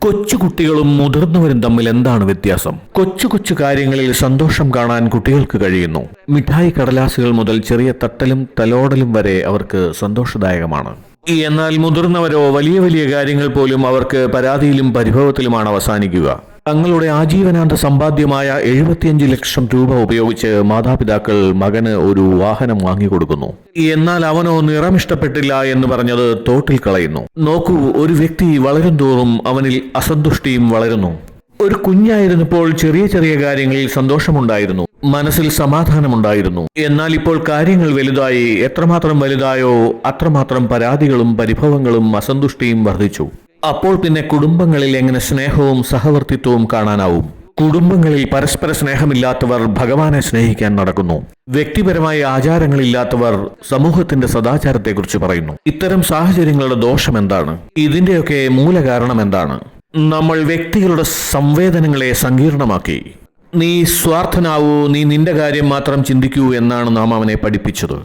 കൊച്ചുകുട്ടികളും മുതിർന്നവരും തമ്മിൽ എന്താണ് വ്യത്യാസം? കൊച്ചു കൊച്ചു കാര്യങ്ങളിൽ സന്തോഷം കാണാൻ കുട്ടികൾക്ക് കഴിയുന്നു. മിഠായി കടലാസുകൾ മുതൽ ചെറിയ തട്ടലും തലോടലും വരെ അവർക്ക് സന്തോഷദായകമാണ്. എന്നാൽ മുതിർന്നവരോ വലിയ വലിയ കാര്യങ്ങൾ പോലും അവർക്ക് പരാതിയിലും പരിഭവത്തിലുമാണ് അവസാനിക്കുക. തങ്ങളുടെ ആജീവനാന്ത സമ്പാദ്യമായ 75 ലക്ഷം രൂപ ഉപയോഗിച്ച് മാതാപിതാക്കൾ മകന് ഒരു വാഹനം വാങ്ങിക്കൊടുക്കുന്നു. എന്നാൽ അവനോ നിറമിഷ്ടപ്പെട്ടില്ല എന്ന് പറഞ്ഞത് തോട്ടിൽ കളയുന്നു. നോക്കൂ, ഒരു വ്യക്തി വളരും തോറും അവനിൽ അസന്തുഷ്ടിയും വളരുന്നു. ഒരു കുഞ്ഞായിരുന്നപ്പോൾ ചെറിയ ചെറിയ കാര്യങ്ങളിൽ സന്തോഷമുണ്ടായിരുന്നു, മനസ്സിൽ സമാധാനമുണ്ടായിരുന്നു. എന്നാൽ ഇപ്പോൾ കാര്യങ്ങൾ വലുതായി. എത്രമാത്രം വലുതായോ അത്രമാത്രം പരാതികളും പരിഭവങ്ങളും അസന്തുഷ്ടിയും വർദ്ധിച്ചു. അപ്പോൾ പിന്നെ കുടുംബങ്ങളിൽ എങ്ങനെ സ്നേഹവും സഹവർത്തിത്വവും കാണാനാവും? കുടുംബങ്ങളിൽ പരസ്പര സ്നേഹമില്ലാത്തവർ ഭഗവാനെ സ്നേഹിക്കാൻ നടക്കുന്നു. വ്യക്തിപരമായ ആചാരങ്ങളില്ലാത്തവർ സമൂഹത്തിന്റെ സദാചാരത്തെക്കുറിച്ച് പറയുന്നു. ഇത്തരം സാഹചര്യങ്ങളുടെ ദോഷം എന്താണ്? ഇതിന്റെയൊക്കെ മൂലകാരണം എന്താണ്? നമ്മൾ വ്യക്തികളുടെ സംവേദനങ്ങളെ സങ്കീർണമാക്കി. നീ സ്വാർത്ഥനാവൂ, നീ നിന്റെ കാര്യം മാത്രം ചിന്തിക്കൂ എന്നാണ് നാം അവനെ പഠിപ്പിച്ചത്.